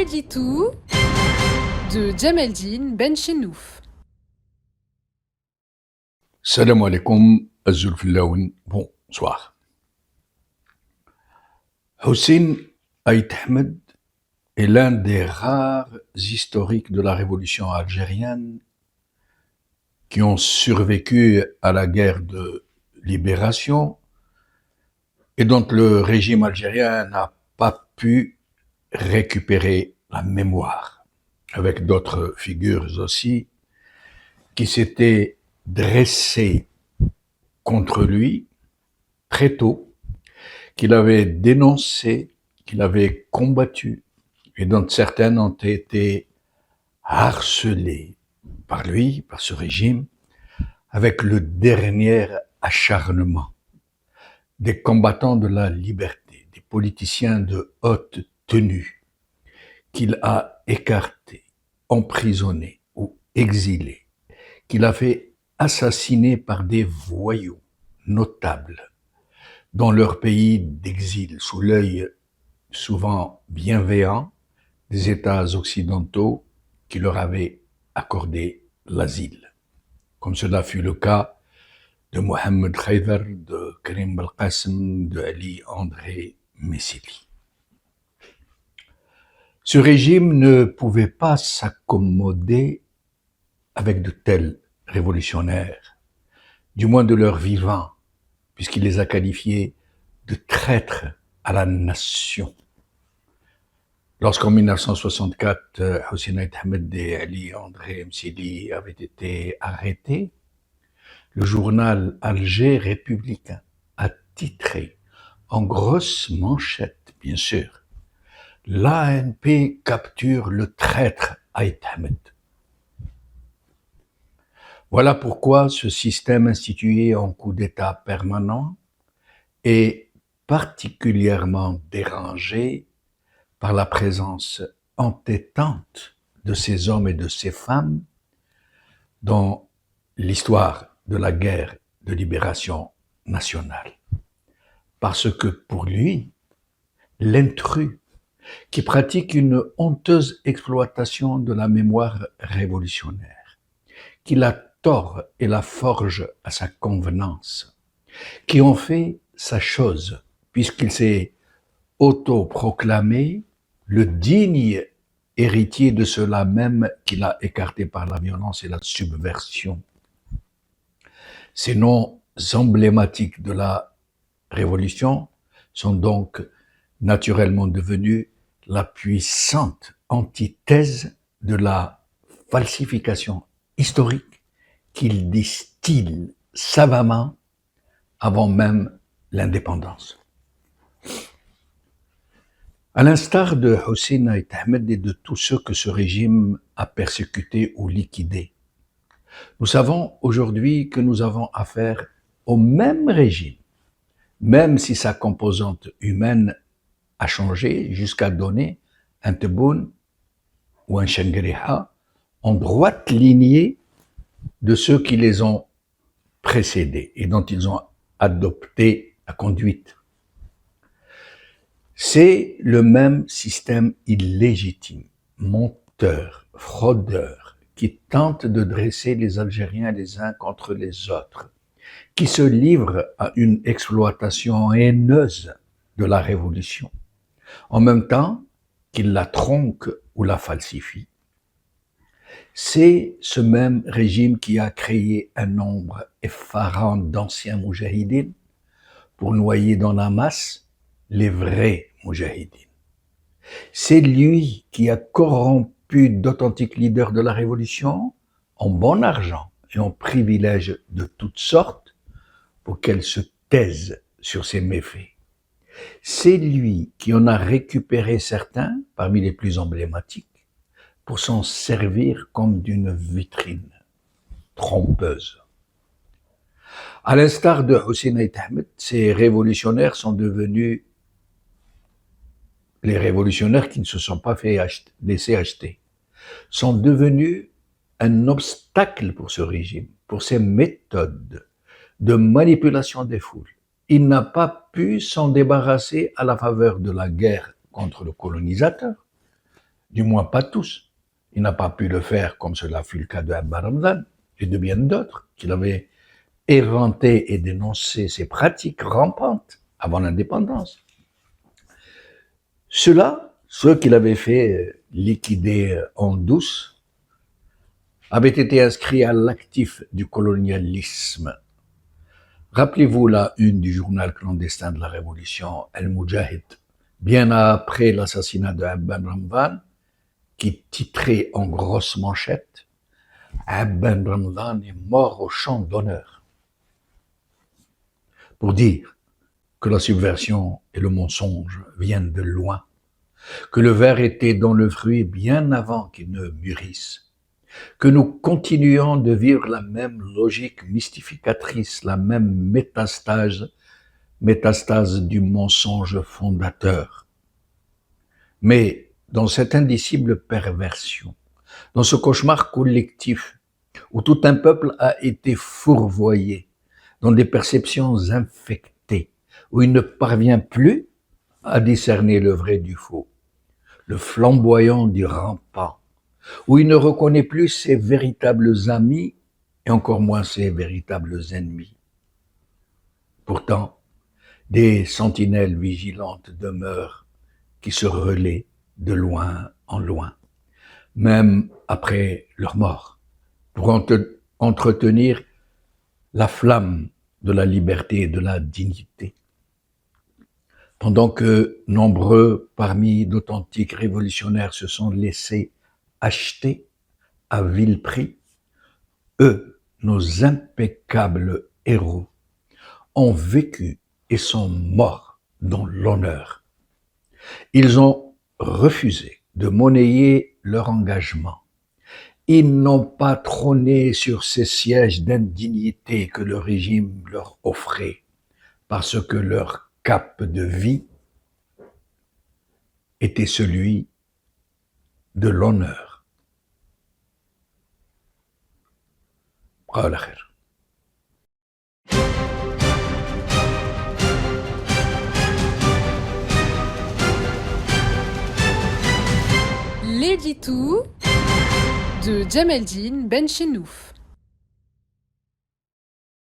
Medjitou de Djemeldine Benchenouf. Salam alaikum, Azulfillaoun, bonsoir. Hossein Ait Ahmed est l'un des rares historiques de la révolution algérienne qui ont survécu à la guerre de libération et dont le régime algérien n'a pas pu récupérer la mémoire, avec d'autres figures aussi qui s'étaient dressées contre lui très tôt, qu'il avait dénoncé, qu'il avait combattu, et dont certaines ont été harcelées par lui, par ce régime, avec le dernier acharnement. Des combattants de la liberté, des politiciens de haute tenue, qu'il a écartés, emprisonnés ou exilés, qu'il a fait assassiner par des voyous notables dans leur pays d'exil, sous l'œil souvent bienveillant des États occidentaux qui leur avaient accordé l'asile, comme cela fut le cas de Mohamed Khayder, de Karim Belkacem, de Ali André Messili. Ce régime ne pouvait pas s'accommoder avec de tels révolutionnaires, du moins de leur vivant, puisqu'il les a qualifiés de traîtres à la nation. Lorsqu'en 1964, Hossein Ait Ahmed et Ali André Messili avaient été arrêtés, le journal Alger républicain a titré, en grosse manchette bien sûr, « L'ANP capture le traître Ait Ahmed ». Voilà pourquoi ce système institué en coup d'État permanent est particulièrement dérangé par la présence entêtante de ces hommes et de ces femmes dans l'histoire de la guerre de libération nationale. Parce que pour lui, l'intrus qui pratique une honteuse exploitation de la mémoire révolutionnaire, qui la tord et la forge à sa convenance, qui en fait sa chose, puisqu'il s'est autoproclamé le digne héritier de ceux-là même qu'il a écarté par la violence et la subversion. Ces noms emblématiques de la révolution sont donc naturellement devenus la puissante antithèse de la falsification historique qu'il distille savamment avant même l'indépendance. À l'instar de Hossein Ait Ahmed et de tous ceux que ce régime a persécutés ou liquidés, nous savons aujourd'hui que nous avons affaire au même régime, même si sa composante humaine a changé jusqu'à donner un Tebboune ou un Chengueriha en droite lignée de ceux qui les ont précédés et dont ils ont adopté la conduite. C'est le même système illégitime, menteur, fraudeur, qui tente de dresser les Algériens les uns contre les autres, qui se livre à une exploitation haineuse de la révolution, en même temps qu'il la tronque ou la falsifie. C'est ce même régime qui a créé un nombre effarant d'anciens moujahidines pour noyer dans la masse les vrais moujahidines. C'est lui qui a corrompu d'authentiques leaders de la révolution en bon argent et en privilèges de toutes sortes pour qu'elles se taisent sur ses méfaits. C'est lui qui en a récupéré certains, parmi les plus emblématiques, pour s'en servir comme d'une vitrine trompeuse. À l'instar de Hossein Ait Ahmed, ces révolutionnaires sont devenus les révolutionnaires qui ne se sont pas laisser acheter, sont devenus un obstacle pour ce régime, pour ses méthodes de manipulation des foules. Il n'a pas pu s'en débarrasser à la faveur de la guerre contre le colonisateur, du moins pas tous. Il n'a pas pu le faire comme cela fut le cas de Abba Ramdan et de bien d'autres qu'il avait éreinté et dénoncé ces pratiques rampantes avant l'indépendance. Ceux qu'il avait fait liquider en douce, avaient été inscrits à l'actif du colonialisme. Rappelez-vous la une du journal clandestin de la Révolution, El Moudjahid, bien après l'assassinat de Abban Ramdan, qui titrait en grosse manchette « Abban Ramdan est mort au champ d'honneur », pour dire que la subversion et le mensonge viennent de loin, que le ver était dans le fruit bien avant qu'il ne mûrisse, que nous continuons de vivre la même logique mystificatrice, la même métastase du mensonge fondateur. Mais dans cette indicible perversion, dans ce cauchemar collectif où tout un peuple a été fourvoyé dans des perceptions infectées, où il ne parvient plus à discerner le vrai du faux, le flamboyant du rampant, où il ne reconnaît plus ses véritables amis et encore moins ses véritables ennemis. Pourtant, des sentinelles vigilantes demeurent qui se relaient de loin en loin, même après leur mort, pour entretenir la flamme de la liberté et de la dignité. Pendant que nombreux parmi d'authentiques révolutionnaires se sont laissés acheter à vil prix, eux, nos impeccables héros, ont vécu et sont morts dans l'honneur. Ils ont refusé de monnayer leur engagement. Ils n'ont pas trôné sur ces sièges d'indignité que le régime leur offrait, parce que leur cap de vie était celui de l'honneur. L'édito de Djemeldine Benchenouf.